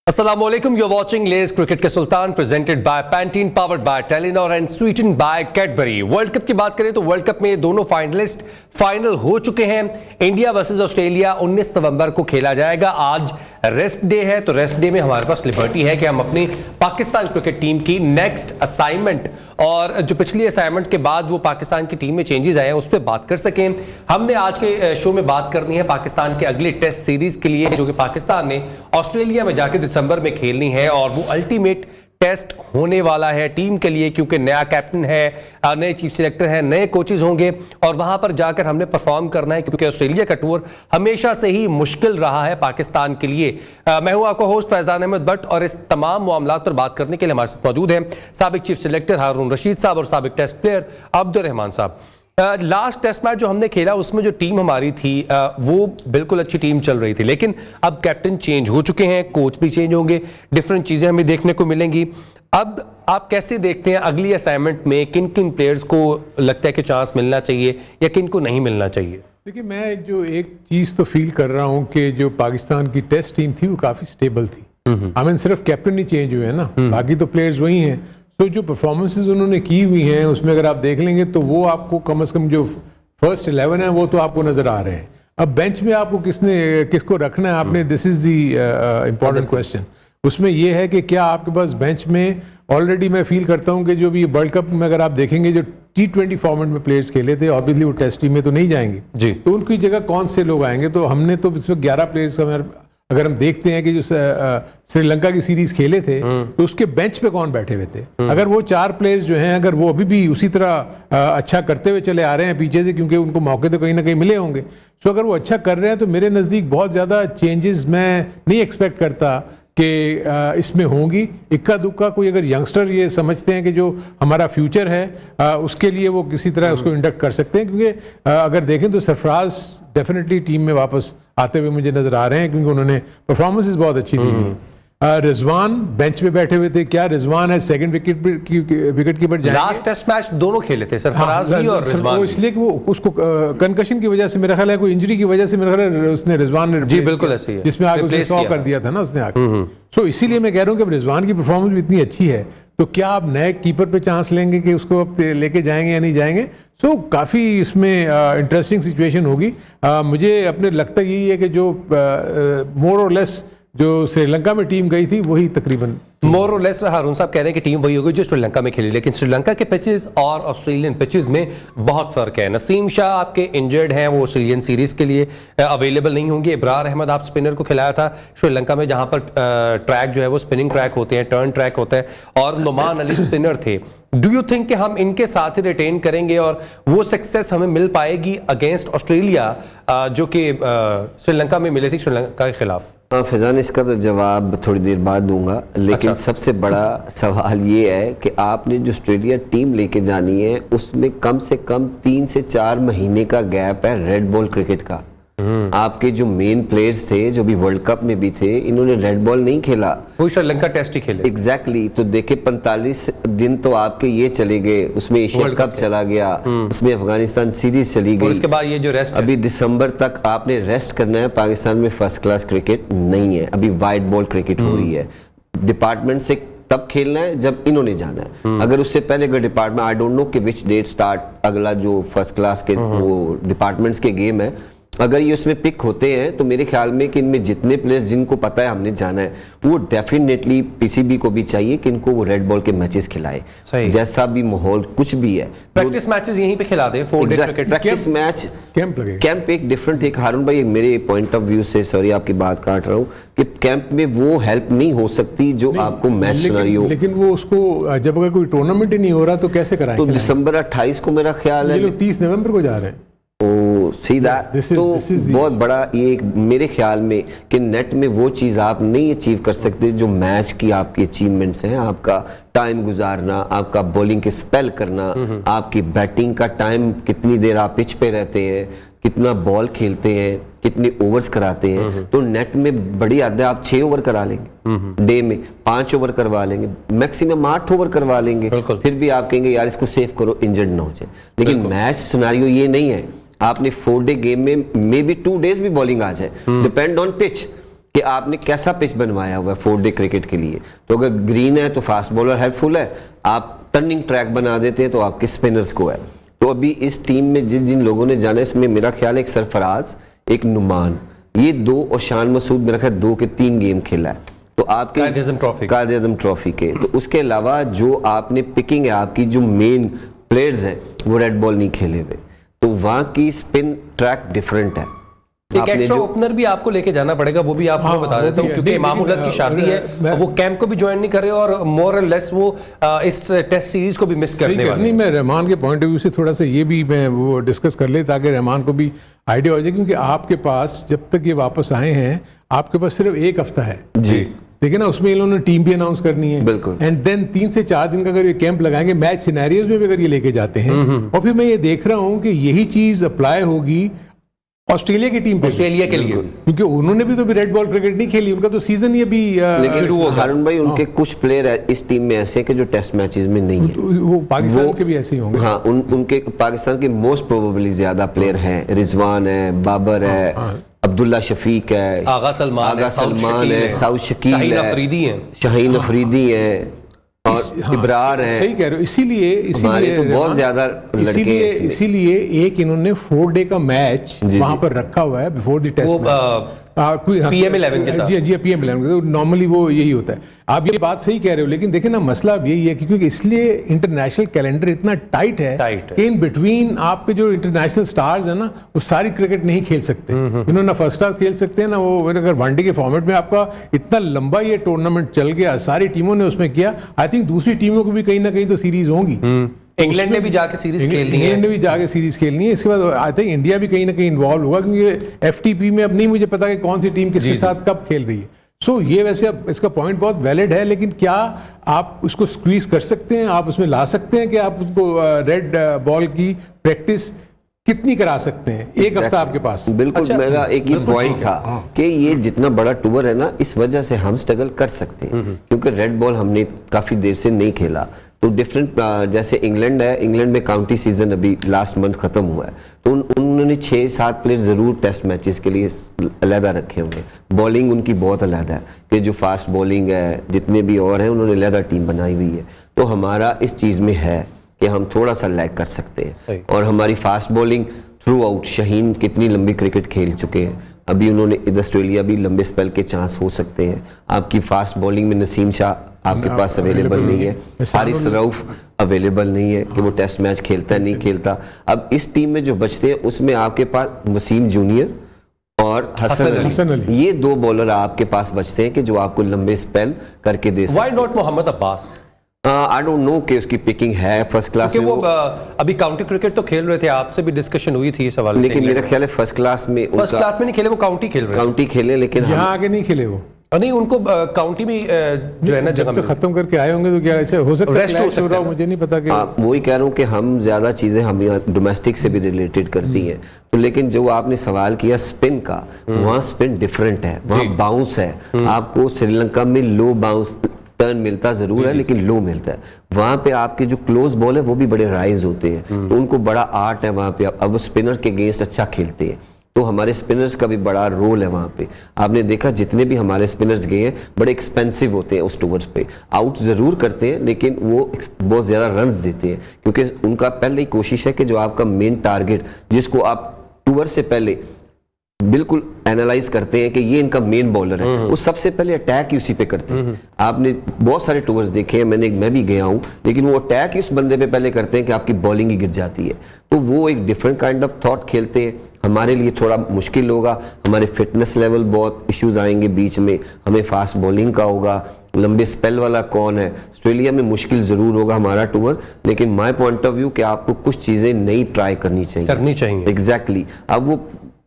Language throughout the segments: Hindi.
Assalamualaikum, you're watching Lay's Cricket के सुल्तान presented by Pantene, powered by Telenor and sweetened by Cadbury। World cup की बात करें तो वर्ल्ड कप में दोनों फाइनलिस्ट फाइनल हो चुके हैं। इंडिया वर्सेस ऑस्ट्रेलिया 19 नवंबर को खेला जाएगा। आज रेस्ट डे है, तो रेस्ट डे में हमारे पास लिबर्टी है कि हम अपनी पाकिस्तान क्रिकेट टीम की नेक्स्ट असाइनमेंट और जो पिछली असाइनमेंट के बाद वो पाकिस्तान की टीम में चेंजेस आए हैं उस पर बात कर सकें। हमने आज के शो में बात करनी है पाकिस्तान के अगले टेस्ट सीरीज के लिए, जो कि पाकिस्तान ने ऑस्ट्रेलिया में जाके दिसंबर में खेलनी है और वो अल्टीमेट टेस्ट होने वाला है टीम के लिए, क्योंकि नया कैप्टन है, नए चीफ सिलेक्टर हैं, नए कोचेज होंगे और वहां पर जाकर हमने परफॉर्म करना है, क्योंकि ऑस्ट्रेलिया का टूर हमेशा से ही मुश्किल रहा है पाकिस्तान के लिए। मैं हूं आपका होस्ट फैजान अहमद भट्ट और इस तमाम मामलात पर बात करने के लिए हमारे साथ मौजूद हैं साबिक चीफ सिलेक्टर हारून रशीद साहब और साबिक टेस्ट प्लेयर अब्दुल रहमान साहब। लास्ट टेस्ट मैच जो हमने खेला उसमें जो टीम हमारी थी वो बिल्कुल अच्छी टीम चल रही थी, लेकिन अब कैप्टन चेंज हो चुके हैं, कोच भी चेंज होंगे, डिफरेंट चीज़ें हमें देखने को मिलेंगी। अब आप कैसे देखते हैं अगली असाइनमेंट में किन किन प्लेयर्स को लगता है कि चांस मिलना चाहिए या किन को नहीं मिलना चाहिए? देखिए, मैं जो एक चीज़ तो फील कर रहा हूँ कि जो पाकिस्तान की टेस्ट टीम थी वो काफ़ी स्टेबल थी। आई मीन सिर्फ कैप्टन ही चेंज हुए हैं ना, बाकी तो प्लेयर्स वही हैं। तो जो परफॉर्मेंसेज उन्होंने की हुई हैं उसमें अगर आप देख लेंगे तो वो आपको कम से कम जो फर्स्ट 11 है वो तो आपको नजर आ रहे हैं। अब बेंच में आपको किसको रखना है आपने, this is the important question. उसमें ये है कि क्या आपके पास बेंच में ऑलरेडी, मैं फील करता हूँ कि जो भी वर्ल्ड कप में अगर आप देखेंगे जो T20 फॉर्मेट में प्लेयर्स खेले थे, ऑब्वियसली वो टेस्ट टीम में तो नहीं जाएंगे जी, तो उनकी जगह कौन से लोग आएंगे? तो हमने तो इसमें 11 प्लेयर्स अगर हम देखते हैं कि जो श्रीलंका की सीरीज खेले थे तो उसके बेंच पे कौन बैठे हुए थे। अगर वो 4 प्लेयर्स जो हैं अगर वो अभी भी उसी तरह अच्छा करते हुए चले आ रहे हैं पीछे से, क्योंकि उनको मौके तो कहीं ना कहीं मिले होंगे, तो अगर वो अच्छा कर रहे हैं तो मेरे नज़दीक बहुत ज़्यादा चेंजेस मैं नहीं एक्सपेक्ट करता कि इसमें होंगी। इक्का दुक्का कोई अगर यंगस्टर ये समझते हैं कि जो हमारा फ्यूचर है उसके लिए वो किसी तरह उसको इंडक्ट कर सकते हैं, क्योंकि अगर देखें तो सरफराज डेफिनेटली टीम में वापस आते हुए मुझे नजर आ रहे हैं, क्योंकि उन्होंने परफॉर्मेंसेस बहुत अच्छी दी हैं। रिजवान बेंच पे बैठे हुए थे, क्या रिजवान है सेकंड विकेट कीपर जाएंगे? लास्ट टेस्ट मैच दोनों खेले थे सरफराज भी और रिजवान भी। इसलिए कि वो उसको कंकशन की वजह से, मेरा ख्याल है कोई इंजरी की वजह से मेरा ख्याल है उसने रिजवान ने जी बिल्कुल ऐसे ही है, जिसमें आगे उसने 100 कर दिया था ना उसने आगे। सो इसीलिए मैं कह रहा हूँ कि रिजवान की परफॉर्मेंस भी इतनी अच्छी है तो क्या आप नए कीपर पे चांस लेंगे कि उसको अब लेके जाएंगे या नहीं जाएंगे? सो काफ़ी इसमें इंटरेस्टिंग सिचुएशन होगी। मुझे अपने लगता यही है कि जो मोर और लेस जो श्रीलंका में टीम गई थी वही तकरीबन मोर और लेस हारून साहब कह रहे हैं कि टीम वही होगी जो श्रीलंका में खेली, लेकिन श्रीलंका के पिचेस और ऑस्ट्रेलियन पिचेस में बहुत फर्क है। नसीम शाह आपके इंजर्ड हैं, वो ऑस्ट्रेलियन सीरीज के लिए अवेलेबल नहीं होंगे। इब्रार अहमद आप स्पिनर को खिलाया था श्रीलंका में, जहां पर ट्रैक जो है वो स्पिनिंग ट्रैक होते हैं, टर्न ट्रैक होता है, और नुमान अली स्पिनर थे। डू यू थिंक कि हम इनके साथ ही रिटेन करेंगे और वो सक्सेस हमें मिल पाएगी अगेंस्ट ऑस्ट्रेलिया जो कि श्रीलंका में मिली थी श्रीलंका के खिलाफ? फैजान, इसका तो जवाब थोड़ी देर बाद दूंगा, लेकिन सबसे बड़ा सवाल ये है कि आपने जो ऑस्ट्रेलिया टीम लेके जानी है उसमें कम से कम 3 से 4 महीने का गैप है रेड बॉल क्रिकेट का। आपके जो मेन प्लेयर्स थे जो भी वर्ल्ड कप में भी थे, इन्होंने रेड बॉल नहीं खेला, वो श्रीलंका टेस्ट ही खेले। एग्जैक्टली। तो देखे 45 दिन तो आपके ये चले गए, उसमें एशिया कप चला गया, उसमें अफगानिस्तान सीरीज चली गई, उसके बाद ये जो रेस्ट अभी दिसंबर तक आपने रेस्ट करना है। पाकिस्तान में फर्स्ट क्लास क्रिकेट नहीं है, अभी वाइट बॉल क्रिकेट हो रही है। डिपार्टमेंट से तब खेलना है जब इन्होंने जाना है। अगर उससे पहले अगर डिपार्टमेंट, आई डोंट नो कि विच डेट स्टार्ट अगला जो फर्स्ट क्लास के वो डिपार्टमेंट्स के गेम है, अगर ये उसमें पिक होते हैं तो मेरे ख्याल में कि इनमें जितने प्लेयर्स जिनको पता है हमने जाना है वो डेफिनेटली पीसीबी को भी चाहिए कि इनको वो रेड बॉल के मैचेस खिलाए, जैसा भी माहौल कुछ भी है। प्रैक्टिस मैचेस यहीं पे खिला दे, 4 day cricket practice match, camp एक डिफरेंट एक। हारून भाई, मेरे पॉइंट ऑफ व्यू से, सॉरी आपकी बात काट रहा हूँ, कि कैंप में वो हेल्प नहीं हो सकती जो आपको मैच सिनेरियो। लेकिन वो उसको जब अगर कोई टूर्नामेंट ही नहीं हो रहा तो कैसे कराएंगे? तो दिसंबर 28 को मेरा ख्याल है, 30 नवंबर को जा रहे हैं। सीधा तो बहुत बड़ा ये मेरे ख्याल में कि नेट में वो चीज़ आप नहीं अचीव कर सकते जो मैच की आपकी अचीवमेंट्स हैं। आपका टाइम गुजारना, आपका बॉलिंग के स्पेल करना, आपकी बैटिंग का टाइम, कितनी देर आप पिच पे रहते हैं, कितना बॉल खेलते हैं, कितने ओवर्स कराते हैं। तो नेट में बड़ी हद है, आप 6 ओवर करा लेंगे डे में, 5 ओवर करवा लेंगे, मैक्सिमम 8 ओवर करवा लेंगे, फिर भी आप कहेंगे यार इसको सेव करो, इंजर्ड ना हो जाए। लेकिन मैच सिनेरियो ये नहीं है। आपने 4 डे गेम में मे बी 2 डेज भी बॉलिंग आ जाए, डिपेंड ऑन पिच। कि आपने कैसा पिच बनवाया हुआ है 4 डे क्रिकेट के लिए। तो अगर ग्रीन है तो फास्ट बॉलर हेल्पफुल है, आप टर्निंग ट्रैक बना देते हैं तो आपके स्पिनर्स को है। तो अभी इस टीम में जिन लोगों ने जाना, इसमें मेरा ख्याल एक सरफराज, एक नुमान, ये 2 और शान मसूद मेरा ख्याल 2 के 3 गेम खेला है। तो आपके कायद-ए-आज़म ट्रॉफी के, तो उसके अलावा जो आपने पिकिंग है, आपकी जो मेन प्लेयर्स हैं वो रेड बॉल नहीं खेले हुए, तो वहाँ की स्पिन ट्रैक डिफरेंट है। एक एक्स्ट्रा ओपनर भी आपको लेके जाना पड़ेगा, वो भी आपको बता देता हूँ, क्योंकि इमाम उल हक की शादी है, वो कैंप को भी ज्वाइन नहीं कर रहे और मोर और लेस वो इस टेस्ट सीरीज को भी मिस करने वाले। नहीं, मैं रहमान के पॉइंट ऑफ व्यू से थोड़ा सा ये भी मैं वो डिस्कस कर ले, ताकि रहमान को भी आइडिया हो जाए, क्योंकि आपके पास जब तक ये वापस आए हैं आपके पास सिर्फ 1 हफ्ता है जी, देखिए ना, उसमें इन्होंने टीम भी अनाउंस करनी है, बिल्कुल, एंड देन 3 से 4 दिन का अगर ये कैंप लगाएंगे, मैच सिनेरियोज में भी अगर ये लेके जाते हैं, और फिर मैं ये देख रहा हूँ कि यही चीज अप्लाई होगी ऑस्ट्रेलिया की टीम पे, ऑस्ट्रेलिया के लिए, क्योंकि उन्होंने भी तो भी रेड बॉल क्रिकेट नहीं खेली, उनका तो सीजन ही अभी शुरू होगा। हारून भाई, उनके कुछ प्लेयर इस टीम में ऐसे हैं कि जो टेस्ट मैचेस में नहीं है, वो पाकिस्तान के भी ऐसे ही होंगे। हाँ, उनके पाकिस्तान के मोस्ट प्रोबेबली ज्यादा प्लेयर हैं, रिजवान है, बाबर है, अब्दुल्ला शफीक है, आगा सलमान है, साउथ शकील है, शाहीन अफरीदी है और इब्रार है। सही कह रहे हो, इसीलिए तो बहुत ज्यादा लड़के, इसीलिए एक इन्होंने 4 डे का मैच वहां पर रखा हुआ है बिफोर द टेस्ट PM11 के साथ। जी, PM11 नॉर्मली वो यही होता है। आप ये बात सही कह रहे हो, लेकिन देखिए ना, मसला अब यही है कि क्योंकि इसलिए इंटरनेशनल कैलेंडर इतना टाइट है कि इन बिटवीन आपके जो इंटरनेशनल स्टार्स है ना, वो सारी क्रिकेट नहीं खेल सकते। इन्होंने ना फर्स्ट क्लास खेल सकते हैं ना वो, अगर वनडे के फॉर्मेट में आपका इतना लंबा ये टूर्नामेंट चल गया, सारी टीमों ने उसमें किया, आई थिंक दूसरी टीमों को भी कहीं ना कहीं तो सीरीज होंगी। इंग्लैंड ने भी जाके सीरीज खेलनी है, इंग्लैंड ने भी जाके सीरीज खेलनी है। इसके बाद आई थिंक इंडिया भी कहीं ना कहीं इन्वॉल्व होगा, क्योंकि FTP में अब नहीं मुझे पता कि कौन सी टीम किसके साथ कब खेल रही है। सो ये वैसे अब इसका पॉइंट बहुत वैलिड है, लेकिन क्या आप उसको स्क्वीज कर सकते हैं, आप उसमें ला सकते हैं कि आप उसको रेड बॉल की प्रैक्टिस कितनी करा सकते हैं? 1 हफ्ता आपके पास। बिल्कुल, अच्छा, मेरा एक ही पॉइंट था कि ये जितना बड़ा टूर है ना, इस वजह से हम स्ट्रगल कर सकते हैं, क्योंकि रेड बॉल हमने काफी देर से नहीं खेला। तो डिफरेंट, जैसे इंग्लैंड है, इंग्लैंड में काउंटी सीजन अभी लास्ट मंथ खत्म हुआ है, तो उन्होंने 6-7 प्लेयर जरूर टेस्ट मैचेस के लिए अलहदा रखे होंगे। बॉलिंग उनकी बहुत अलहदा है, कि जो फास्ट बॉलिंग है, जितने भी और हैं, उन्होंने अलहदा टीम बनाई हुई है। तो हमारा इस चीज में है कि हम थोड़ा सा लैग कर सकते हैं, और हमारी fast bowling through out, Shaheen कितनी लंबी क्रिकेट खेल चुके हैं, अभी उन्होंने इधर ऑस्ट्रेलिया भी लंबे स्पेल के चांस हो सकते हैं। आपकी फास्ट बॉलिंग में नसीम शाह आपके पास अवेलेबल नहीं है, हारिस रऊफ अवेलेबल नहीं है कि वो टेस्ट मैच खेलता है नहीं खेलता। अब इस टीम में जो बचते हैं उसमें आपके पास वसीम जूनियर और हसन अली, ये 2 बॉलर आपके पास बचते हैं कि जो आपको लंबे स्पेल करके दे सकते हैं। Why not Mohammad Abbas? I don't know कि उसकी पिकिंग है फर्स्ट क्लास में। वो अभी काउंटी क्रिकेट तो खेल रहे थे, आपसे भी डिस्कशन हुई थी इस हवाले से, लेकिन मेरा ख्याल है फर्स्ट क्लास में नहीं खेले, वो काउंटी खेल रहे, काउंटी खेले, लेकिन यहाँ आगे नहीं खेले वो, नहीं उनको काउंटी में जो है ना जगह तो खत्म करके आए होंगे, तो क्या अच्छा हो सकता है रेस्ट हो सकता है, मुझे नहीं पता कि वही कह रहा हूँ कि हम ज्यादा चीजें हम यहाँ डोमेस्टिक से भी रिलेटेड करती हैं। तो लेकिन जो आपने सवाल किया स्पिन का, वहाँ स्पिन डिफरेंट है, वहाँ बाउंस है। आपको श्रीलंका में लो बाउंस टर्न मिलता जरूर है, लेकिन लो मिलता है। वहां पे आपके जो क्लोज बॉल है वो भी बड़े राइज होते हैं, तो उनको बड़ा आर्ट है वहां पे। अब स्पिनर के अगेंस्ट अच्छा खेलते हैं, तो हमारे स्पिनर्स का भी बड़ा रोल है वहां पे। आपने देखा जितने भी हमारे स्पिनर्स गए हैं बड़े एक्सपेंसिव होते हैं उस टूर्स पे, आउट जरूर करते हैं लेकिन वो बहुत ज्यादा रन्स देते हैं, क्योंकि उनका पहले ही कोशिश है कि जो आपका मेन टारगेट, जिसको आप टूर से पहले बिल्कुल एनालाइज करते हैं कि ये इनका मेन बॉलर है, वो सबसे पहले अटैक ही उसी पे करते हैं। आपने बहुत सारे टूर्स देखे हैं, मैं भी गया हूं, लेकिन वो अटैक ही उस बंदे पे पहले करते हैं कि आपकी बॉलिंग ही गिर जाती है। तो वो एक डिफरेंट काइंड ऑफ थॉट खेलते हैं। हमारे लिए थोड़ा मुश्किल होगा, हमारे फिटनेस लेवल बहुत इश्यूज आएंगे बीच में, हमें फास्ट बॉलिंग का होगा, लंबे स्पेल वाला कौन है। ऑस्ट्रेलिया में मुश्किल जरूर होगा हमारा टूर, लेकिन माय पॉइंट ऑफ व्यू कि आपको कुछ चीजें नई ट्राई करनी चाहिए। एग्जैक्टली। अब वो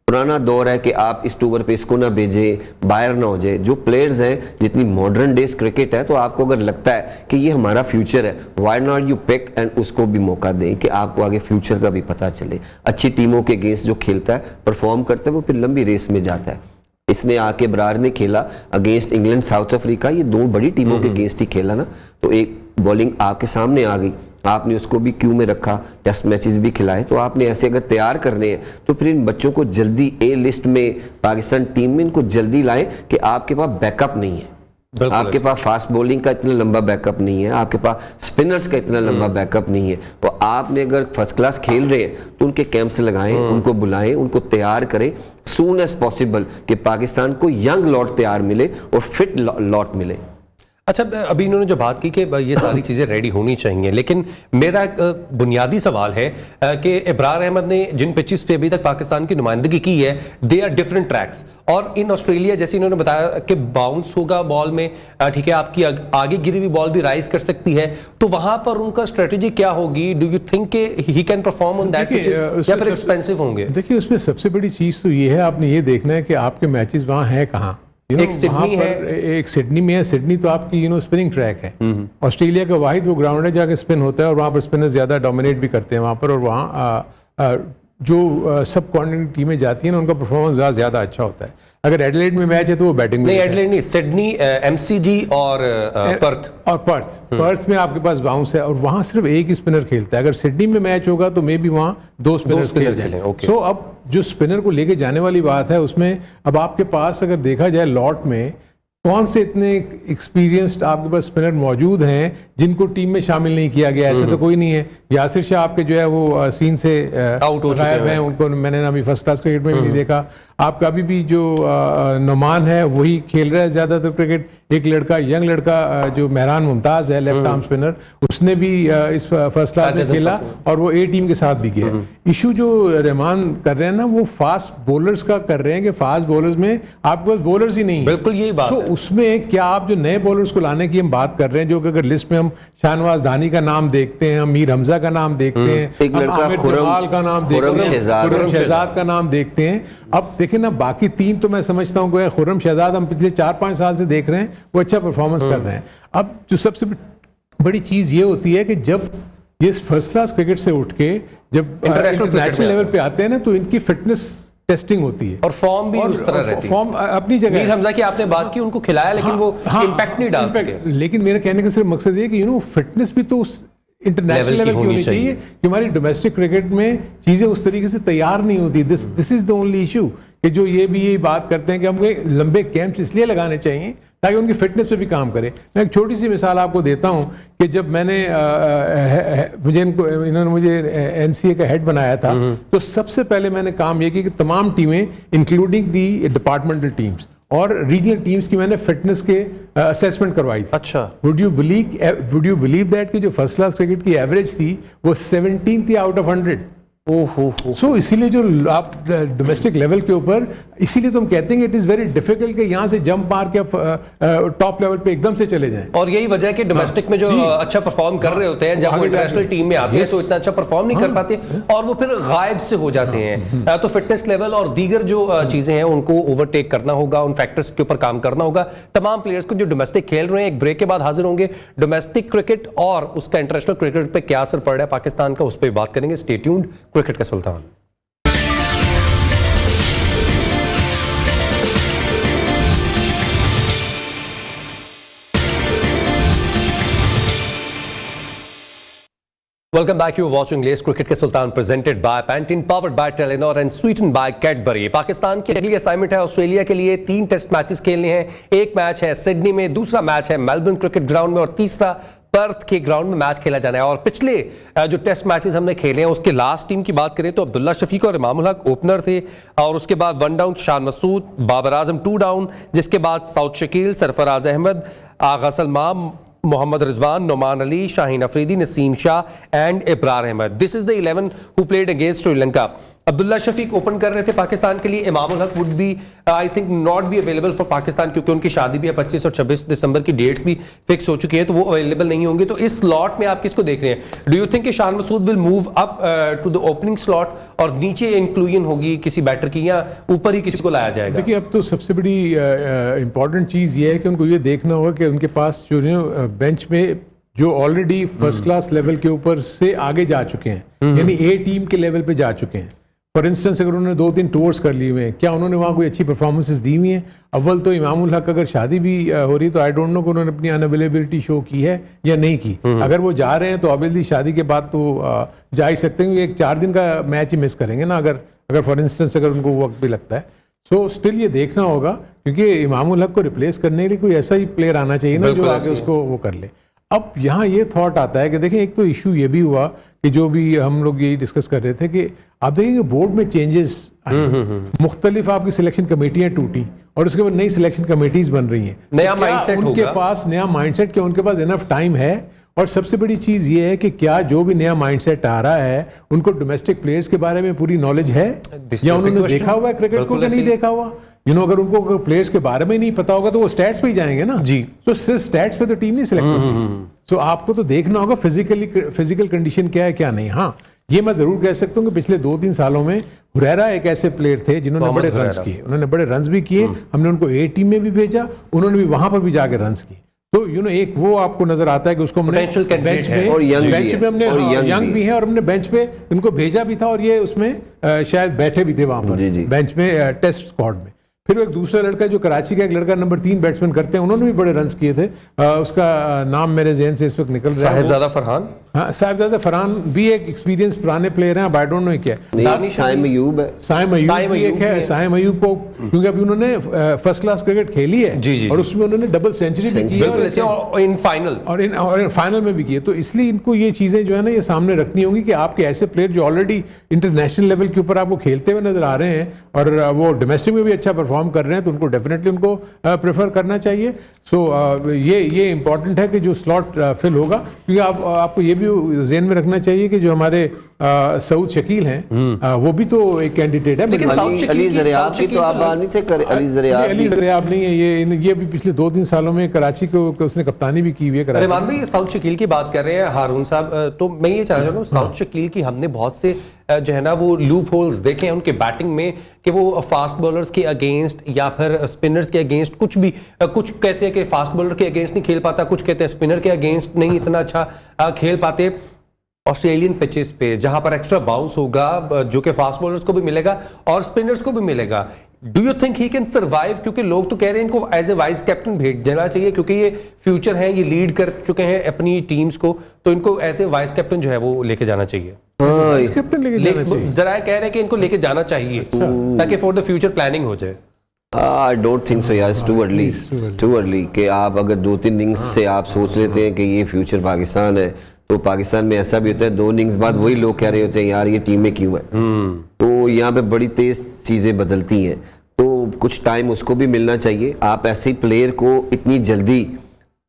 पुराना दौर है कि आप इस टूर पे इसको ना भेजें, बाहर ना हो जाए। जो प्लेयर्स हैं, जितनी मॉडर्न डेज क्रिकेट है, तो आपको अगर लगता है कि ये हमारा फ्यूचर है, why not you pick and उसको भी मौका दें कि आपको आगे फ्यूचर का भी पता चले। अच्छी टीमों के अगेंस्ट जो खेलता है, परफॉर्म करता है, वो फिर लंबी रेस में जाता है। इसने आके बरार ने खेला अगेंस्ट इंग्लैंड, साउथ अफ्रीका, ये 2 बड़ी टीमों के अगेंस्ट ही खेला ना, तो एक बॉलिंग आपके सामने आ गई, आपने उसको भी क्यू में रखा, टेस्ट मैचेस भी खिलाए, तो आपने ऐसे अगर तैयार करने हैं तो फिर इन बच्चों को जल्दी ए लिस्ट में पाकिस्तान टीम में इनको जल्दी लाएं कि आपके पास बैकअप नहीं है, आपके पास फास्ट बॉलिंग का इतना लंबा बैकअप नहीं है, आपके पास स्पिनर्स का इतना लंबा बैकअप नहीं है। तो आपने अगर फर्स्ट क्लास खेल रहे हैं तो उनके कैंप्स लगाएं, उनको बुलाएं, उनको तैयार करें सून एज पॉसिबल कि पाकिस्तान को यंग लॉट तैयार मिले और फिट लॉट मिले। अच्छा, अभी इन्होंने जो बात की कि ये सारी चीज़ें रेडी होनी चाहिए, लेकिन मेरा एक बुनियादी सवाल है कि इब्रार अहमद ने जिन पिचेस पे अभी तक पाकिस्तान की नुमाइंदगी की है, दे आर डिफरेंट ट्रैक्स, और इन ऑस्ट्रेलिया जैसे इन्होंने बताया कि बाउंस होगा बॉल में, ठीक है, आपकी आगे गिरी हुई बॉल भी राइज कर सकती है, तो वहां पर उनका स्ट्रेटेजी क्या होगी? Do you think he can perform on that pitches या फिर एक्सपेंसिव होंगे? देखिए, उसमें सबसे बड़ी चीज़ तो ये है, आपने ये देखना है कि आपके मैचेस वहाँ हैं कहाँ। एक सिडनी है, एक सिडनी में है। सिडनी तो आपकी स्पिनिंग ट्रैक है। ऑस्ट्रेलिया का वाहिद वो ग्राउंड है जाके स्पिन होता है और वहाँ पर स्पिनर्स ज़्यादा डोमिनेट भी करते हैं वहाँ पर, और वहाँ जो सब कॉन्टिनेंट टीमें जाती हैं ना, उनका परफॉर्मेंस ज़्यादा अच्छा होता है। अगर एडिलेड में मैच है तो वो बैटिंग में, नहीं एडिलेड नहीं, सिडनी, एमसीजी और पर्थ में आपके पास बाउंस है और वहाँ सिर्फ एक ही स्पिनर खेलता है। अगर सिडनी में मैच होगा तो मे बी वहाँ दो स्पिनर्स खेलें। सो अब जो स्पिनर को लेके जाने वाली बात है उसमें अब आपके पास अगर देखा जाए लॉट में कौन से इतने एक्सपीरियंस्ड आपके पास स्पिनर मौजूद हैं जिनको टीम में शामिल नहीं किया गया, ऐसे तो कोई नहीं है। यासिर शाह आपके जो है वो सीन से आउट हो चुके हैं, उनको मैंने अभी फर्स्ट क्लास क्रिकेट में भी नहीं देखा। आपका अभी भी जो नुमान है वही खेल रहा है ज़्यादातर क्रिकेट। एक लड़का, यंग लड़का जो मेहरान मुमताज़ है, लेफ्ट आर्म स्पिनर, उसने भी इस फर्स्ट क्लास में खेला और वो ए टीम के साथ भी गया। इशू जो रहमान कर रहे हैं ना, वो फास्ट बॉलर्स का कर रहे हैं कि फास्ट बॉलर्स में आपके पास बॉलर्स ही नहीं है। बिल्कुल यही बात है। उसमें क्या आप जो नए बॉलर्स को लाने की हम बात कर रहे हैं, जो कि अगर लिस्ट में हम शाहनवाज धानी का नाम देखते हैं, हम मीर हमजा का नाम देखते हैं, एक लड़का जमाल का नाम देखते हैं, खुर्रम शहजाद का नाम देखते हैं। अब देखें ना, बाकी तीन तो मैं समझता हूँ कि खुर्रम शहजाद हम पिछले 4-5 साल से देख रहे हैं, वो अच्छा परफॉर्मेंस कर रहे हैं। अब जो सबसे बड़ी चीज़ ये होती है कि जब ये फर्स्ट क्लास क्रिकेट से उठ के जब इंटरनेशनल लेवल पे आते हैं ना, तो इनकी फिटनेस टेस्टिंग होती है और फॉर्म भी उस तरह रहती है। फॉर्म अपनी जगह। मीर हमजा की आपने बात की, उनको खिलाया लेकिन वो इंपैक्ट नहीं डाल सके। लेकिन मेरे कहने का सिर्फ मकसद ये कि फिटनेस भी तो उस इंटरनेशनल लेवल की होनी चाहिए कि हमारी डोमेस्टिक क्रिकेट में चीजें उस तरीके से तैयार नहीं होती। This is the only issue कि जो ये भी यही बात करते हैं कि हमें लंबे कैंप्स इसलिए लगाने चाहिए ताकि उनकी फिटनेस पे भी काम करें। मैं एक छोटी सी मिसाल आपको देता हूं कि जब मैंने इन्होंने मुझे एनसीए का हेड बनाया था, तो सबसे पहले मैंने काम यह किया कि तमाम टीमें इंक्लूडिंग दी डिपार्टमेंटल टीम्स और रीजनल टीम्स की मैंने फिटनेस के असेसमेंट करवाई थी। अच्छा, वुड यू बिलीव दैट कि जो फर्स्ट क्लास क्रिकेट की एवरेज थी वो 17 थी आउट ऑफ 100। सो इसीलिए जो आप डोमेस्टिक लेवल के ऊपर, इसीलिए तो हम कहते हैं कि इट इज वेरी डिफिकल्ट कि यहाँ से जंप मार के टॉप लेवल पे एकदम से चले जाएं। और यही वजह है कि डोमेस्टिक में जो अच्छा परफॉर्म कर रहे होते हैं, जब वो इंटरनेशनल टीम में आते हैं तो इतना अच्छा परफॉर्म नहीं कर पाते और वो फिर गायब से हो जाते हैं। तो फिटनेस लेवल और दीगर जो चीजें हैं उनको ओवरटेक करना होगा, उन फैक्टर्स के ऊपर काम करना होगा तमाम प्लेयर्स को जो डोमेस्टिक खेल रहे हैं। एक ब्रेक के बाद हाजिर होंगे, डोमेस्टिक क्रिकेट और उसका इंटरनेशनल क्रिकेट पे क्या असर पड़ रहा है पाकिस्तान का, उस पर बात करेंगे। स्टे ट्यून्ड, क्रिकेट का सुल्तान। Welcome back. You're watching Lace Cricket के सुल्तान presented by Pantene, powered by Telenor and sweetened by Cadbury। Pakistan की अगली असाइनमेंट है ऑस्ट्रेलिया के लिए 3 टेस्ट मैचेस खेलने हैं। एक मैच है सिडनी में, दूसरा मैच है मेलबर्न क्रिकेट ग्राउंड में और तीसरा पर्थ के ग्राउंड में मैच खेला जाना है। और पिछले जो टेस्ट मैचेस हमने खेले हैं उसके लास्ट टीम की बात करें तो अब्दुल्ला शफीक और इमामुल हक ओपनर थे और उसके बाद 1 डाउन शान मसूद, बाबर आजम 2 डाउन, जिसके बाद Saud Shakeel, Sarfaraz Ahmed, Agha Salman, Mohammad Rizwan, Noman Ali, Shaheen Afridi, Naseem Shah and Ibrar Ahmed. This is the 11 who played against Sri Lanka. Abdullah Shafique open कर रहे थे पाकिस्तान के लिए। Imamul Haq would be I think not be available for Pakistan क्योंकि उनकी शादी भी है, 25 और 26 दिसंबर की डेट्स भी फिक्स हो चुकी है, तो वो अवेलेबल नहीं होंगे। तो इस स्लॉट में आप किसको देख रहे हैं? डू यू थिंक कि Shan Masood will move up to the opening slot और नीचे इंक्लूजन होगी किसी बैटर की या ऊपर ही किसी को लाया जाएगा? देखिए, अब तो सबसे बड़ी इंपॉर्टेंट चीज़ ये है कि उनको ये देखना होगा कि उनके पास जो बेंच में जो ऑलरेडी फर्स्ट क्लास लेवल के ऊपर से आगे जा चुके हैं, यानी ए टीम के लेवल पे जा चुके हैं। फॉर इंस्टेंस अगर उन्होंने 2-3 टूर्स कर लिए हुए हैं, क्या उन्होंने वहाँ कोई अच्छी परफॉर्मेंसेस दी हुई हैं? अव्वल तो इमामुल हक अगर शादी भी हो रही तो आई डोंट नो कि उन्होंने अपनी अनअवेलेबिलिटी शो की है या नहीं की। अगर वो जा रहे हैं तो ऑब्वियसली शादी के बाद तो जा ही सकते हैं, एक 4 दिन का मैच ही मिस करेंगे ना अगर फॉर इंस्टेंस अगर उनको वक्त भी लगता है। सो स्टिल ये देखना होगा, क्योंकि इमामुल हक को रिप्लेस करने के लिए कोई ऐसा ही प्लेयर आना चाहिए ना जो आगे उसको वो कर ले। अब यहाँ ये थॉट आता है कि देखिए, एक तो इशू ये भी हुआ कि जो भी हम लोग यही डिस्कस कर रहे थे कि आप देखेंगे बोर्ड में चेंजेस मुख्तलिफ, आपकी सिलेक्शन कमेटियां टूटी और उसके बाद नई सिलेक्शन कमेटीज बन रही हैं। नया तो माइंडसेट उनके पास नया माइंडसेट, क्या उनके पास इनफ टाइम है? और सबसे बड़ी चीज ये है कि क्या जो भी नया माइंडसेट आ रहा है उनको डोमेस्टिक प्लेयर्स के बारे में पूरी नॉलेज है, या उन्होंने देखा हुआ है क्रिकेट को कि नहीं देखा हुआ? अगर उनको प्लेयर्स के बारे में नहीं पता होगा तो वो स्टैट्स पे ही जाएंगे ना जी। तो सिर्फ स्टैट्स पे तो टीम नहीं सिलेक्ट होगी। तो आपको तो देखना होगा फिजिकल कंडीशन क्या है क्या नहीं। हाँ, ये मैं जरूर कह सकता हूँ कि पिछले 2-3 सालों में हुरैरा एक ऐसे प्लेयर थे जिन्होंने बड़े रन्स किए, उन्होंने बड़े रन्स भी किए, हमने उनको ए टीम में भी भेजा, उन्होंने भी वहां पर भी जाके रन्स किए। तो एक वो आपको नजर आता है कि उसको हमने बेंच में और यंग भी है और हमने बेंच पे इनको भेजा भी था, और ये उसमें शायद बैठे भी थे वहां पर बेंच में टेस्ट स्क्वाड में। फिर एक दूसरा लड़का जो कराची का एक लड़का नंबर 3 बैट्समैन करते हैं, उन्होंने भी बड़े रन्स किए थे, उसका नाम मेरे ज़हन से इस वक्त निकल रहा है, साहिबजादा फरहान। हाँ, साहिबजादा फरहान भी एक एक्सपीरियंस पुराने प्लेयर हैं, अब आई डोंट नो क्या है। साइम अयूब है, साइम अयूब है। साइम अयूब को क्योंकि अभी उन्होंने फर्स्ट क्लास क्रिकेट खेली है और उसमें उन्होंने डबल सेंचुरी भी की है और इन फाइनल में भी की है। तो इसलिए इनको ये चीजें जो है ना ये सामने रखनी होंगी कि आपके ऐसे प्लेयर जो ऑलरेडी इंटरनेशनल लेवल के ऊपर आपको खेलते हुए नजर आ रहे हैं और वो डोमेस्टिक में भी अच्छा परफॉर्म कर रहे हैं, तो उनको डेफिनेटली उनको प्रेफर करना चाहिए। सो ये इंपॉर्टेंट है कि जो स्लॉट फिल होगा, क्योंकि आपको ये भी ज़हन में रखना चाहिए कि जो हमारे सऊद शकील हैं वो भी तो एक कैंडिडेट है। लेकिन अली ज़रियाब की तो आप नहीं थे, अली ज़रियाब नहीं है, ये भी पिछले 2-3 सालों में कराची को उसने कप्तानी भी की हुई है। रहमान भाई, साउथ शकील की बात कर रहे हैं हारून साहब, तो मैं ये चाह रहा हूँ, साउथ शकील की हमने बहुत से जो है ना वो लूप होल्स देखे हैं उनके बैटिंग में कि वो फास्ट बॉलर्स के अगेंस्ट या फिर स्पिनर्स के अगेंस्ट कुछ कहते हैं कि फास्ट बॉलर के अगेंस्ट नहीं खेल पाता, कुछ कहते हैं स्पिनर के अगेंस्ट नहीं इतना अच्छा खेल पाते। ऑस्ट्रेलियन पिचेस पे जहां पर एक्स्ट्रा बाउंस होगा जो कि फास्ट बॉलर्स को भी मिलेगा और स्पिनर्स को भी मिलेगा, do you think he can survive? क्योंकि लोग तो कह रहे हैं इनको एज ए वाइस कैप्टन भेज देना चाहिए, क्योंकि ये फ्यूचर है, ये लीड कर चुके हैं अपनी टीम्स को, तो इनको एज ए वाइस कैप्टन जो है वो लेके जाना चाहिए। कैप्टन लेके जाना चाहिए, जरा कह रहे हैं कि इनको लेके जाना चाहिए ताकि फॉर द फ्यूचर प्लानिंग हो जाए। आई डोंट थिंक सो यार, इट्स टू अर्ली कि आप अगर 2-3 इनिंग्स से आप सोच लेते हैं कि ये फ्यूचर पाकिस्तान है, तो पाकिस्तान में ऐसा भी होता है 2 इनिंग्स बाद वही लोग कह रहे होते हैं यार ये टीम में क्यों है। तो यहाँ पे बड़ी तेज चीजें बदलती हैं, तो कुछ टाइम उसको भी मिलना चाहिए। आप ऐसे ही प्लेयर को इतनी जल्दी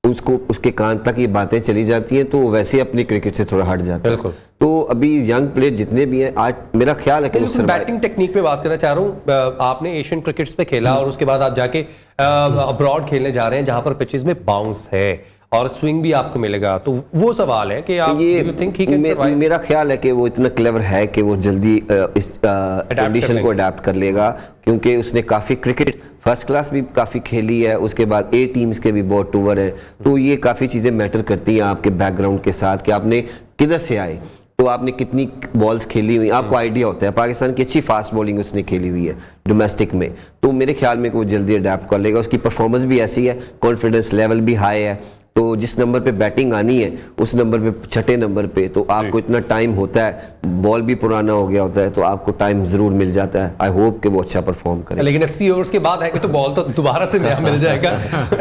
उसके कान तक ये बातें चली जाती हैं तो वैसे अपनी क्रिकेट से थोड़ा हट जाता है। तो अभी यंग प्लेयर जितने भी हैं, आज मेरा ख्याल है कि बैटिंग टेक्निक पे बात करना चाह रहा हूँ। आपने एशियन क्रिकेट्स पे खेला और उसके बाद आप जाके अब्रॉड खेलने जा रहे हैं जहां पर पिचेस में बाउंस है और स्विंग भी आपको मिलेगा, तो वो सवाल है कि आप you think he can survive? मेरा ख्याल है कि वो इतना क्लेवर है कि वो जल्दी इस कंडीशन को अडेप्ट कर लेगा, क्योंकि उसने काफ़ी क्रिकेट फर्स्ट क्लास भी काफ़ी खेली है, उसके बाद ए टीम्स के भी बहुत टूवर हैं, तो ये काफ़ी चीज़ें मैटर करती हैं आपके बैकग्राउंड के साथ कि आपने किधर से आए, तो आपने कितनी बॉल्स खेली हुई, आपको आइडिया होता है। पाकिस्तान की अच्छी फास्ट बॉलिंग उसने खेली हुई है डोमेस्टिक में, तो मेरे ख्याल में वो जल्दी अडेप्ट कर लेगा। उसकी परफॉर्मेंस भी ऐसी है, कॉन्फिडेंस लेवल भी हाई है, तो जिस नंबर पे बैटिंग आनी है उस नंबर पे 6ठे नंबर पे तो आपको इतना टाइम होता है, बॉल भी पुराना हो गया होता है, तो आपको टाइम जरूर मिल जाता है। आई होप कि वो अच्छा परफॉर्म करे। लेकिन 80 ओवर्स के बाद आएगा तो बॉल तो दोबारा से नया मिल जाएगा।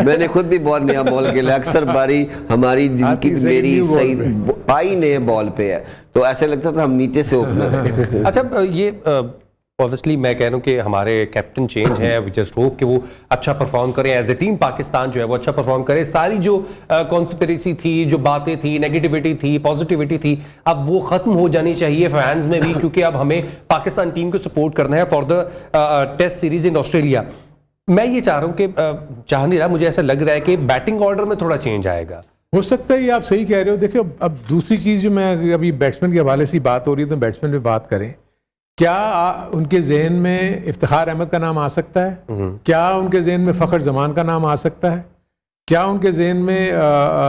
मैंने खुद भी बहुत नया बॉल खेला, अक्सर बारी हमारी जिनकी मेरी सही पाई नए बॉल पे है, तो ऐसे लगता था हम नीचे से ओपनर। अच्छा, ये ऑब्वियसली मैं कह रहा हूँ कि हमारे कैप्टन चेंज है, वी जस्ट होप कि वो अच्छा परफॉर्म करें, एज ए टीम पाकिस्तान जो है वो अच्छा परफॉर्म करे। सारी जो कॉन्स्पिरेसी थी, जो बातें थी, नेगेटिविटी थी, पॉजिटिविटी थी, अब वो खत्म हो जानी चाहिए फैंस में भी, क्योंकि अब हमें पाकिस्तान टीम को सपोर्ट करना है for the test series in Australia. मैं ये चाह रहा हूँ कि चाह नहीं रहा, मुझे ऐसा लग रहा है कि बैटिंग ऑर्डर में थोड़ा चेंज आएगा। हो सकता है, ये आप सही कह रहे हो। देखिए, अब दूसरी चीज़ जो मैं अभी बैट्समैन के हवाले से बात हो रही है, तो बैट्समैन पे बात करें, क्या उनके जहन में इफ्तिखार अहमद का नाम आ सकता है? क्या उनके जहन में फ़खर जमान का नाम आ सकता है? क्या उनके जहन में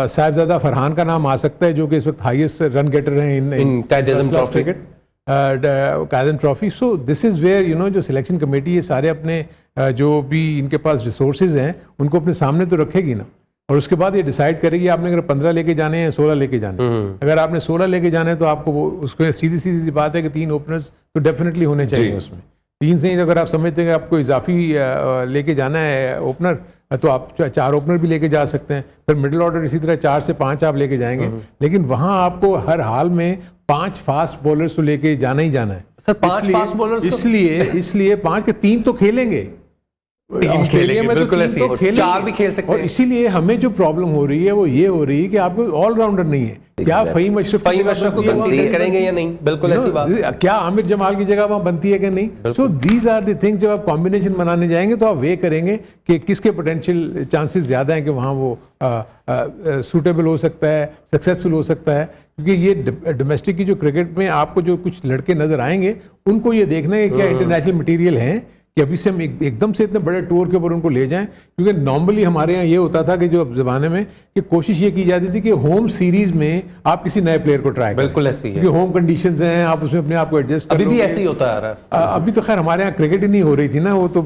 साहिबजादा फरहान का नाम आ सकता है, जो कि इस वक्त हाईएस्ट रन गेटर हैं इन क्रिकेट? कायदन trophy. So this is where जो सिलेक्शन कमेटी ये सारे अपने जो भी इनके पास रिसोर्सेज हैं उनको अपने सामने तो रखेगी ना, और उसके बाद ये डिसाइड करेगी आपने अगर 15 लेके जाने हैं 16 लेके जाने हैं। अगर आपने 16 लेके जाने हैं तो आपको वो उसको सीधी सी बात है कि 3 ओपनर्स तो डेफिनेटली होने चाहिए उसमें। 3 से ही अगर आप समझते हैं कि आपको इजाफी लेके जाना है ओपनर तो आप 4 ओपनर भी लेके जा सकते हैं, फिर मिडिल ऑर्डर इसी तरह 4 से 5 आप लेके जाएंगे, लेकिन वहां आपको हर हाल में 5 फास्ट बॉलर्स तो लेके जाना ही जाना है सर। 5 फास्ट बॉलर्स इसलिए 5 के 3 तो खेलेंगे ऑस्ट्रेलिया में, बिल्कुल ऐसे तो 4 भी खेल सकते हैं। और इसीलिए हमें जो प्रॉब्लम हो रही है वो ये हो रही है कि आपको ऑलराउंडर नहीं है। क्या फ़हीम अशरफ को कंसीडर करेंगे या नहीं? बिल्कुल ऐसी बात। क्या आमिर जमाल की जगह वहां बनती है कि नहीं? So these are the things. जब आप कॉम्बिनेशन बनाने जाएंगे तो आप वे करेंगे कि किसके पोटेंशियल चांसेस ज्यादा हैं कि वहां वो सूटेबल हो सकता है, सक्सेसफुल हो सकता है। क्योंकि ये डोमेस्टिक की जो क्रिकेट में आपको जो कुछ लड़के नजर आएंगे उनको ये देखना है क्या इंटरनेशनल मटेरियल हैं कि अभी से हम एकदम से इतने बड़े टूर के ऊपर उनको ले जाएं। क्योंकि नॉर्मली हमारे यहाँ ये होता था कि जो ज़माने में कि कोशिश ये की जाती थी कि होम सीरीज में आप किसी नए प्लेयर को ट्राई करें। बिल्कुल ऐसी है, क्योंकि होम कंडीशंस हैं, आप उसमें अपने आप को एडजस्ट अभी भी ऐसे ही होता है। अभी तो खैर हमारे यहाँ क्रिकेट ही नहीं हो रही थी ना, वो तो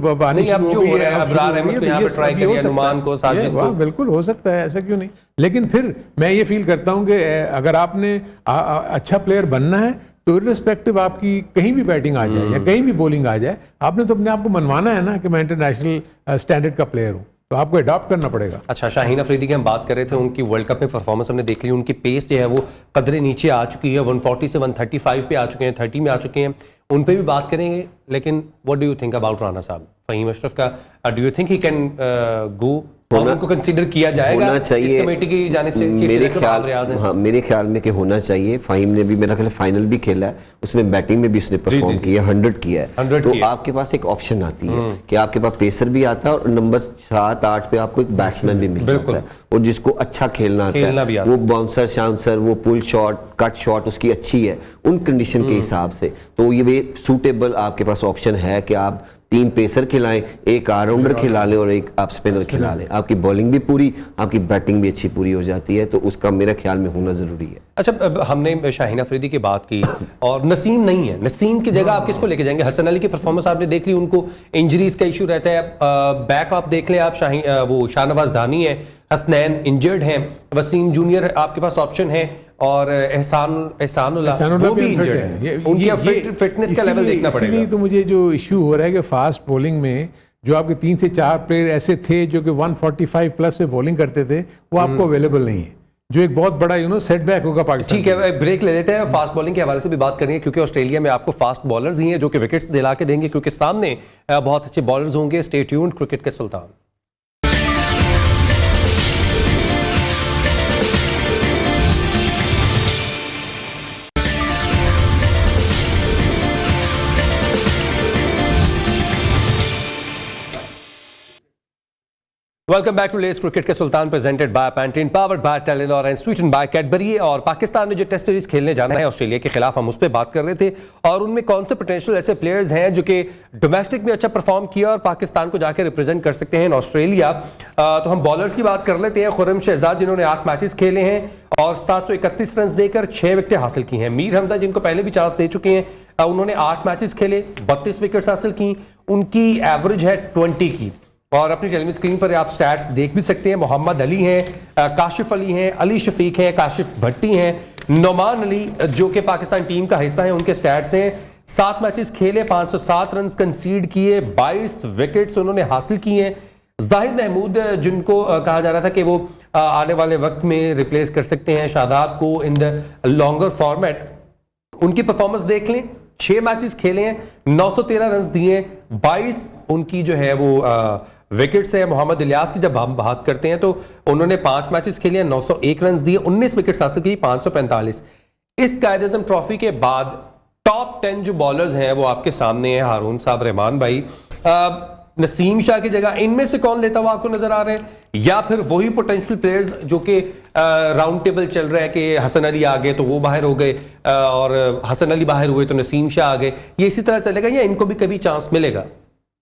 बिल्कुल हो सकता है, ऐसा क्यों नहीं। लेकिन फिर मैं ये फील करता हूँ कि अगर आपने अच्छा प्लेयर बनना है तो इर्रिस्पेक्टिव आपकी कहीं भी बैटिंग आ जाए या कहीं भी बॉलिंग आ जाए, आपने तो अपने आप को मनवाना है ना कि मैं इंटरनेशनल स्टैंडर्ड का प्लेयर हूँ, तो आपको अडॉप्ट करना पड़ेगा। अच्छा, शाहीन अफरीदी की हम बात कर रहे थे, उनकी वर्ल्ड कप में परफॉर्मेंस हमने देख ली, उनकी पेस जो है वो कदरे नीचे आ चुकी है, 140 से 135 पे आ चुके हैं, 30 में आ चुके हैं, उन पे भी बात करेंगे। लेकिन what do you think about Rana साहब, फ़हीम अशरफ का? Do you think he can go, और उनको कंसीडर किया जाएगा इस कमेटी की जानिब से? मेरे ख्याल में कि होना चाहिए। फ़हीम ने भी मेरा ख्याल फाइनल भी खेला है, उसमें बैटिंग में भी उसने परफॉर्म किया, 100 किया है। तो आपके पास एक ऑप्शन आती है कि आपके पास पेसर भी आता है और नंबर 7-8 पे आपको एक बैट्समैन भी मिल जाता है, और जिसको अच्छा खेलना आता है, वो बाउंसर शाउंसर, वो पुल शॉट, कट शॉट उसकी अच्छी है उन कंडीशन के हिसाब से। तो ये सूटेबल आपके पास ऑप्शन है कि आप 3 पेसर खिलाएं, एक ऑलराउंडर खिला लें और एक आप स्पिनर खिला लें। आपकी बॉलिंग भी पूरी, आपकी बैटिंग भी अच्छी पूरी हो जाती है, तो उसका मेरे ख्याल में होना जरूरी है। अच्छा, हमने शाहीन अफरीदी की बात की और नसीम नहीं है, नसीम की जगह आप किसको लेके जाएंगे? हसन अली की परफॉर्मेंस आपने देख ली, उनको इंजरीज का इशू रहता है। बैक आप देख लें आप, वो शाहनवाज दानी है, हसनैन इंजर्ड हैं, वसीम जूनियर आपके पास ऑप्शन है, और एहसानुल्लाह वो भी इंजर्ड है। उनकी फिटनेस का लेवल देखना पड़ेगा। इसलिए तो मुझे जो इशू हो रहा है कि फास्ट बॉलिंग में जो आपके 3 से 4 प्लेयर ऐसे थे जो कि 145 प्लस पे बॉलिंग करते थे, वो आपको अवेलेबल नहीं है, जो एक बहुत बड़ा सेटबैक होगा पाकिस्तान। ठीक है, ब्रेक ले लेते हैं, फास्ट बॉलिंग के हवाले से भी बात करेंगे, क्योंकि ऑस्ट्रेलिया में आपको फास्ट बॉलर्स ही हैं जो कि विकेट्स दिला के देंगे, क्योंकि सामने बहुत अच्छे बॉलर्स होंगे। स्टे ट्यून्ड, क्रिकेट के सुल्तान। वेलकम बैक टू लेस क्रिकेट के सुल्तान, presented by Pantene, powered by Telenor and sweeten by Cadbury. और पाकिस्तान ने जो टेस्ट सीरीज खेलने जाना है ऑस्ट्रेलिया के खिलाफ, हम उस पर बात कर रहे थे, और उनमें कौन से पोटेंशियल ऐसे प्लेयर्स हैं जो कि डोमेस्टिक में अच्छा परफॉर्म किया और पाकिस्तान को जाकर रिप्रेजेंट कर सकते हैं इन ऑस्ट्रेलिया। तो हम बॉलर्स की बात कर लेते हैं। खुर्रम शहजाद, जिन्होंने 8 मैचेस खेले हैं और 731 रन देकर 6 विकेटें हासिल की हैं। मीर हमजा, जिनको पहले भी चांस दे चुके हैं, उन्होंने 8 मैचेस खेले, 32 विकेट्स हासिल की, उनकी एवरेज है 20 की। और अपनी टेलीविजन स्क्रीन पर आप स्टैट्स देख भी सकते हैं। मोहम्मद अली हैं, काशिफ अली हैं, अली शफीक हैं, काशिफ भट्टी हैं, नोमान अली जो कि पाकिस्तान टीम का हिस्सा है, उनके स्टैट्स हैं। 7 मैचेस खेले, 507 रन कंसीड किए, 22 विकेट्स उन्होंने हासिल किए हैं। जाहिद महमूद, जिनको कहा जा रहा था कि वो आने वाले वक्त में रिप्लेस कर सकते हैं शादाब को इन द लॉन्गर फॉर्मेट, उनकी परफॉर्मेंस देख लें। 6 मैचेस खेले हैं, 913 रन दिए, 22 उनकी जो है वो विकेट्स है। मोहम्मद इलियास की जब हम बात करते हैं तो उन्होंने 5 मैचेस खेले, 901 रन दिए, 19 विकेट्स हासिल की, 545। इस कायद-ए-आज़म ट्रॉफी के बाद टॉप 10 जो बॉलर्स हैं वो आपके सामने हैं। हारून साहब, रहमान भाई, नसीम शाह की जगह इनमें से कौन लेता हुआ आपको नजर आ रहे हैं, या फिर वही पोटेंशियल प्लेयर्स जो कि राउंड टेबल चल रहा है कि हसन अली आ गए तो वो बाहर हो गए, और हसन अली बाहर हुए तो नसीम शाह आ गए, ये इसी तरह चलेगा या इनको भी कभी चांस मिलेगा?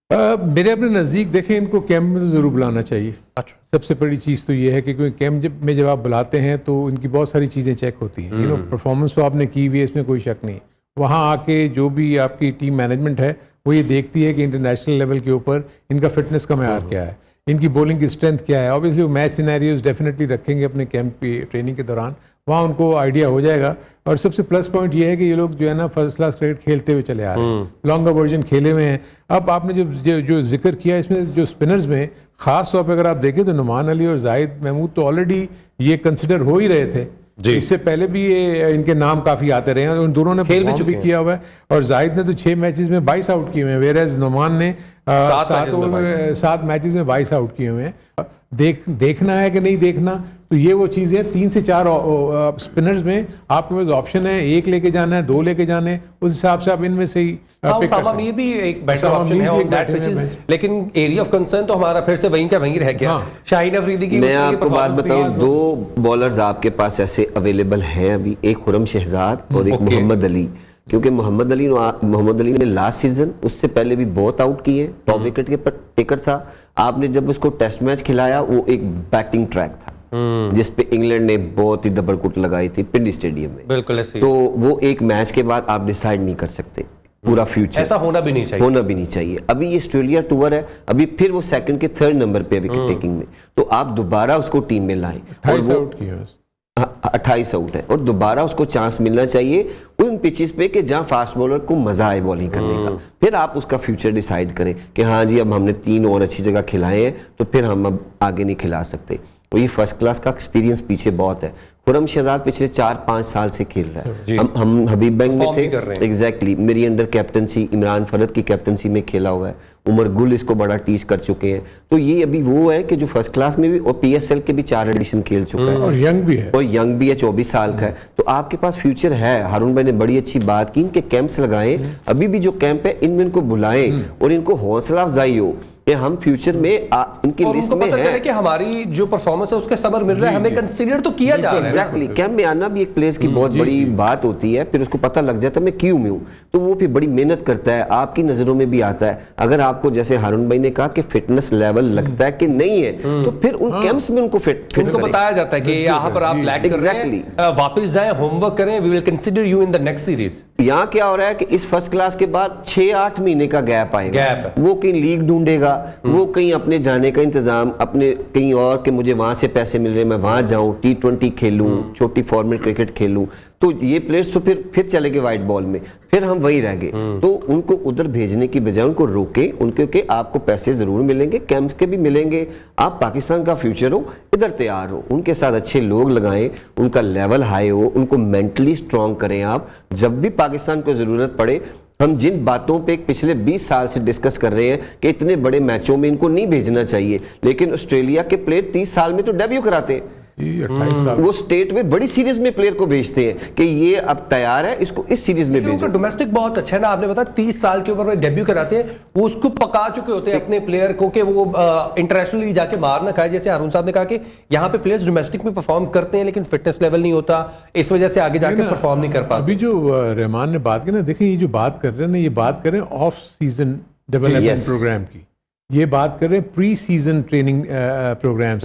मेरे अपने नज़दीक देखें, इनको कैंप में ज़रूर बुलाना चाहिए। अच्छा, सबसे बड़ी चीज़ तो ये है कि क्योंकि कैंप में जब आप बुलाते हैं तो इनकी बहुत सारी चीज़ें चेक होती हैं। परफॉर्मेंस तो आपने की हुई है, इसमें कोई शक नहीं। वहाँ आके जो भी आपकी टीम मैनेजमेंट है वो ये देखती है कि इंटरनेशनल लेवल के ऊपर इनका फिटनेस का मैयार क्या है, इनकी बॉलिंग की स्ट्रेंथ क्या है। ऑब्वियसली वो मैच सिनेरियोज डेफिनेटली रखेंगे अपने कैंप की ट्रेनिंग के दौरान, वहाँ उनको आइडिया हो जाएगा। और सबसे प्लस पॉइंट ये है कि ये लोग जो है ना फर्स्ट क्लास क्रिकेट खेलते हुए चले आ रहे हैं, लॉन्गर वर्जन खेले हुए हैं। अब आपने जो जिक्र किया इसमें जो स्पिनर्स में खास तौर पर अगर आप देखें तो नुमान अली और जाहिद महमूद तो ऑलरेडी ये कंसिडर हो ही रहे थे, इससे पहले भी ये इनके नाम काफी आते रहे हैं, उन दोनों ने खेल भी किया हुआ है। और जाहिद ने तो 6 मैचेस में 22 आउट किए हुए हैं, वेरएज नुमान ने 7 मैचेस में 22 आउट किए हुए हैं। देखना है कि नहीं देखना, तो ये वो चीज़ें 3 से 4 स्पिनर्स में आपके पास ऑप्शन है, 1 लेके जाना है, 2 लेके जाने, उस हिसाब से आप इनमें से ही पिक कर सकते हैं। भी एक बेटर ऑप्शन है ऑन दैट पिचेस, लेकिन एरिया ऑफ कंसर्न तो हमारा फिर से वहीं का वहीं रह गया। शाहीन अफरीदी की मैं आपको बात बताऊं, 2 बॉलर्स आपके पास ऐसे अवेलेबल हैं अभी, एक खुरम शहजाद और एक मोहम्मद अली। क्योंकि मोहम्मद अली ने लास्ट सीजन उससे पहले भी बहुत आउट किए, टॉप विकेट के टेकर था। आपने जब उसको टेस्ट मैच खिलाया वो एक बैटिंग ट्रैक था जिसपे इंग्लैंड ने बहुत ही दबड़कुट लगाई थी पिंडी स्टेडियम में। बिल्कुल ऐसे। तो वो एक मैच के बाद आप डिसाइड नहीं कर सकते पूरा फ्यूचर, ऐसा होना भी नहीं चाहिए। अभी ये ऑस्ट्रेलिया टूर है, अभी फिर वो सेकंड के 3rd नंबर पे विकेट टेकिंग में, तो आप दोबारा उसको टीम में लाएं। और वो 28 आउट है और दोबारा उसको चांस मिलना चाहिए उन पिचेस पे कि जहां फास्ट बॉलर को मजा आए बॉलिंग करने का। फिर आप उसका फ्यूचर डिसाइड करें कि हाँ जी अब हमने 3 और अच्छी जगह खिलाए हैं तो फिर हम अब आगे नहीं खिला सकते। तो ये फर्स्ट क्लास का एक्सपीरियंस पीछे बहुत है। खुरम शहजाद पिछले 4-5 साल से खेल रहा है। हम हबीब बैंक में थे, एग्जैक्टली मेरी अंडर कैप्टनसी, इमरान फरद की कैप्टनसी में खेला हुआ है, उमर गुल इसको बड़ा टीच कर चुके हैं। तो ये अभी वो है कि जो फर्स्ट क्लास में भी और पीएसएल के भी 4 एडिशन खेल चुका है और यंग भी है 24 साल का है। तो आपके पास फ्यूचर है। हारून भाई ने बड़ी अच्छी बात की, इनके कैंप्स लगाएं, अभी भी जो कैंप है इनमें इनको बुलाएं और इनको हौसला अफजाई हो कि हम फ्यूचर में इनकी लिस्ट में पता चले कि हमारी जो परफॉर्मेंस है उसके सबर मिल रहा है, हमें कंसीडर तो किया जा रहा है। एग्जैक्टली, कैंप में आना भी एक प्लेयर्स की बहुत बड़ी बात होती है। फिर उसको पता लग जाता है मैं क्यों में हूँ, तो वो फिर बड़ी मेहनत करता है, आपकी नजरों में भी आता है। अगर आपको जैसे हारून भाई ने कहा कि फिटनेस लेवल लगता है कि नहीं है, तो फिर उन कैंप्स में उनको फिट उनको बताया जाता है कि यहाँ पर आप लैग कर रहे हैं, वापस जाएं, होमवर्क करें, we will consider you in the next series. यहाँ क्या हो रहा है कि इस फर्स्ट क्लास के बाद 6-8 महीने का गैप आएगा, वो कहीं लीग ढूंढेगा, वो कहीं अपने जाने का इंतजाम अपने कहीं और के मुझे वहां से पैसे मिल रहे मैं वहां जाऊं, T20 खेलूं, छोटी फॉर्मेट क्रिकेट खेलूं। तो ये प्लेयर्स तो फिर चले गए वाइट बॉल में, फिर हम वही रह गए। तो उनको उधर भेजने की बजाय उनको रोके, उनके आपको पैसे जरूर मिलेंगे, कैंप्स के भी मिलेंगे, आप पाकिस्तान का फ्यूचर हो, इधर तैयार हो, उनके साथ अच्छे लोग लगाएं, उनका लेवल हाई हो, उनको मेंटली स्ट्रांग करें। आप जब भी पाकिस्तान को जरूरत पड़े, हम जिन बातों पे पिछले 20 साल से डिस्कस कर रहे हैं कि इतने बड़े मैचों में इनको नहीं भेजना चाहिए, लेकिन ऑस्ट्रेलिया के प्लेयर 30 साल में तो डेब्यू कराते हैं। 28 साल वो स्टेट में बड़ी सीरीज में प्लेयर को भेजते हैं कि ये अब तैयार है, इसको इस सीरीज में भेजो। डोमेस्टिक बहुत अच्छा है ना, आपने बताया 30 साल के ऊपर डेब्यू कराते हैं, वो उसको पका चुके होते हैं अपने प्लेयर को कि वो इंटरनेशनली जाके मार ना खाए। जैसे हारून साहब ने कहा कि यहाँ पे प्लेयर्स डोमेस्टिक में परफॉर्म करते हैं लेकिन फिटनेस लेवल नहीं होता, इस वजह से आगे जाके परफॉर्म नहीं कर पाते। अभी जो रहमान ने बात की ना, देखिए ये जो बात कर रहे हैं ना, ये बात कर रहे हैं ऑफ सीजन डेवलपमेंट प्रोग्राम की, ये बात कर रहे हैं प्री सीजन ट्रेनिंग प्रोग्राम्स।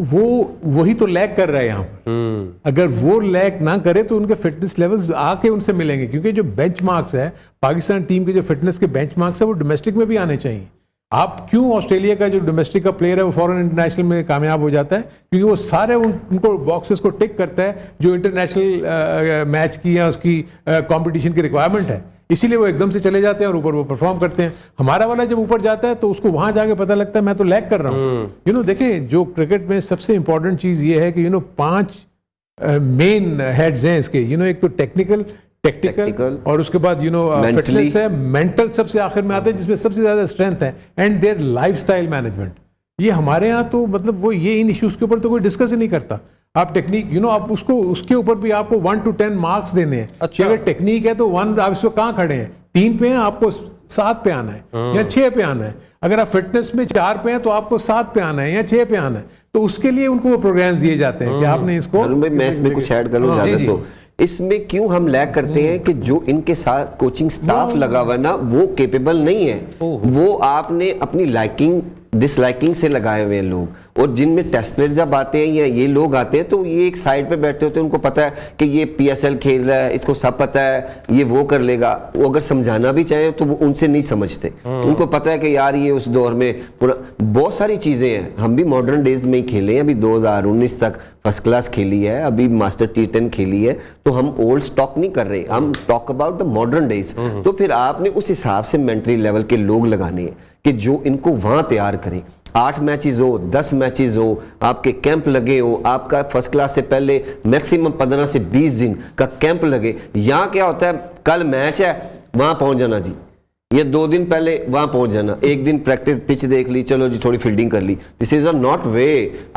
वो वही तो लैग कर रहा है यहाँ पर। अगर वो लैग ना करे तो उनके फिटनेस लेवल्स आके उनसे मिलेंगे, क्योंकि जो बेंचमार्क्स है पाकिस्तान टीम के, जो फिटनेस के बेंचमार्क्स है वो डोमेस्टिक में भी आने चाहिए। आप क्यों ऑस्ट्रेलिया का जो डोमेस्टिक का प्लेयर है वो फॉरेन इंटरनेशनल में कामयाब हो जाता है? क्योंकि वो सारे उनको बॉक्सेस को टिक करता है जो इंटरनेशनल मैच की या उसकी कंपटीशन की रिक्वायरमेंट है, इसीलिए वो एकदम से चले जाते हैं और ऊपर वो परफॉर्म करते हैं। हमारा वाला जब ऊपर जाता है तो उसको वहां जाके पता लगता है मैं तो लैग कर रहा हूँ। देखिए जो क्रिकेट में सबसे इंपॉर्टेंट चीज ये है कि 5 मेन हेड्स हैं इसके। एक तो टेक्टिकल और उसके बाद फिटनेस है, मेंटल सबसे आखिर में आता है जिसमें सबसे ज्यादा स्ट्रेंथ है, एंड देयर लाइफस्टाइल मैनेजमेंट। ये हमारे यहाँ तो मतलब वो ये इन इश्यूज के ऊपर तो कोई डिस्कस ही नहीं करता। आप टेक्निक आप उसको उसके ऊपर भी आपको 1 to 10 मार्क्स देने हैं। अच्छा। अगर टेक्निक है तो 1 आप इसमें कहाँ खड़े हैं, 3 पे हैं, आपको 7 पे आना है या 6 पे आना है। अगर आप फिटनेस में 4 पे हैं तो आपको 7 पे आना है या 6 पे आना है। तो उसके लिए उनको वो प्रोग्राम दिए जाते हैं कि आपने इसको। मैं इसमें कुछ ऐड करूँ ज्यादा तो इसमें क्यों हम लैग करते हैं कि जो इनके साथ कोचिंग स्टाफ लगा हुआ ना वो केपेबल नहीं है, वो आपने अपनी लाइकिंग डिसलाइकिंग से लगाए हुए लोग, और जिनमें टेस्ट प्लेयर जब आते हैं या ये लोग आते हैं तो ये एक साइड पे बैठे होते हैं, उनको पता है कि ये PSL खेल रहा है, इसको सब पता है, ये वो कर लेगा। वो अगर समझाना भी चाहे तो वो उनसे नहीं समझते। उनको पता है कि यार ये उस दौर में पूरा बहुत सारी चीजें हैं। हम भी मॉडर्न डेज में ही खेले हैं, अभी 2019 तक फर्स्ट क्लास खेली है, अभी मास्टर T10 खेली है, तो हम ओल्ड स्टॉक नहीं कर रहे, हम talk about the modern days. तो फिर आपने उस हिसाब से मेंटली लेवल के लोग लगाने हैं कि जो इनको वहां तैयार करें। 8 मैचेस हो, 10 मैचेस हो, आपके कैंप लगे हो, आपका फर्स्ट क्लास से पहले मैक्सिमम 15 से 20 दिन का कैंप लगे। यहाँ क्या होता है, कल मैच है, वहां पहुंच जाना जी, ये 2 दिन पहले वहां पहुंच जाना, एक दिन प्रैक्टिस पिच देख ली, चलो जी थोड़ी फील्डिंग कर ली। दिस इज अ नॉट वे।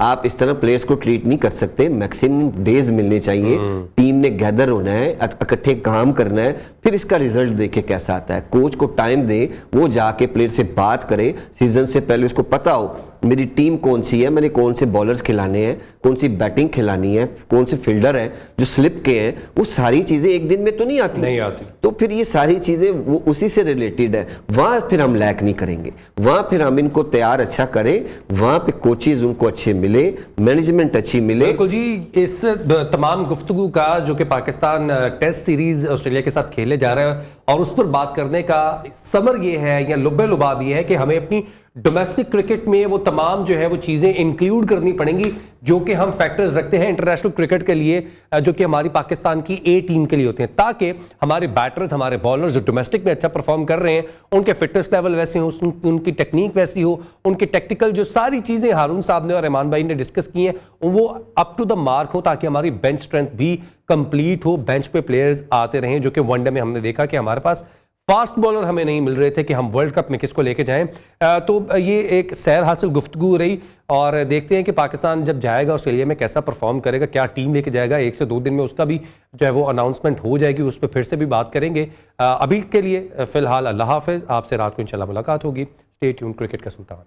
आप इस तरह प्लेयर्स को ट्रीट नहीं कर सकते। मैक्सिमम डेज मिलने चाहिए, टीम ने गैदर होना है, इकट्ठे काम करना है, फिर इसका रिजल्ट देखे कैसा आता है। कोच को टाइम दे, वो जाके प्लेयर से बात करे, सीजन से पहले उसको पता हो मेरी टीम कौन सी है, मैंने कौन से बॉलर्स खिलाने हैं, कौन सी बैटिंग खिलानी है, कौन से फील्डर हैं जो स्लिप के हैं। वो सारी चीजें एक दिन में तो नहीं आती। तो फिर ये सारी चीजें वो उसी से रिलेटेड है। वहां फिर हम लैक नहीं करेंगे, वहां फिर हम इनको तैयार अच्छा करें, वहां पे कोचेज उनको अच्छे मिले, मैनेजमेंट अच्छी मिले। बिल्कुल जी। इस तमाम गुफ्तगू का जो कि पाकिस्तान टेस्ट सीरीज ऑस्ट्रेलिया के साथ खेले जा रहे हैं और उस पर बात करने का समर ये है या लुब्बे लुबाब ये है कि हमें अपनी डोमेस्टिक क्रिकेट में वो तमाम जो है वो चीज़ें इंक्लूड करनी पड़ेंगी जो कि हम फैक्टर्स रखते हैं इंटरनेशनल क्रिकेट के लिए, जो कि हमारी पाकिस्तान की ए टीम के लिए होते हैं, ताकि हमारे बैटर्स, हमारे बॉलर्स जो डोमेस्टिक में अच्छा परफॉर्म कर रहे हैं, उनके फिटनेस लेवल वैसे हो, उनकी टेक्निक वैसी हो, उनके टेक्निकल जो सारी चीज़ें हारून साहब ने और रहमान भाई ने डिस्कस की हैं वो अप टू द मार्क हो, ताकि हमारी बेंच स्ट्रेंथ भी कंप्लीट हो, बेंच पे प्लेयर्स आते रहें। जो कि वनडे में हमने देखा कि हमारे पास फास्ट बॉलर हमें नहीं मिल रहे थे कि हम वर्ल्ड कप में किसको लेके जाएं। तो ये एक सैर हासिल गुफ्तगू रही और देखते हैं कि पाकिस्तान जब जाएगा ऑस्ट्रेलिया में कैसा परफॉर्म करेगा, क्या टीम लेके जाएगा। 1 से 2 दिन में उसका भी जो है वो अनाउंसमेंट हो जाएगी, उस पर फिर से भी बात करेंगे। अभी के लिए फिलहाल अल्लाह हाफिज़। आपसे रात को इंशाल्लाह मुलाकात होगी। स्टे ट्यून्ड, क्रिकेट का सुल्तान।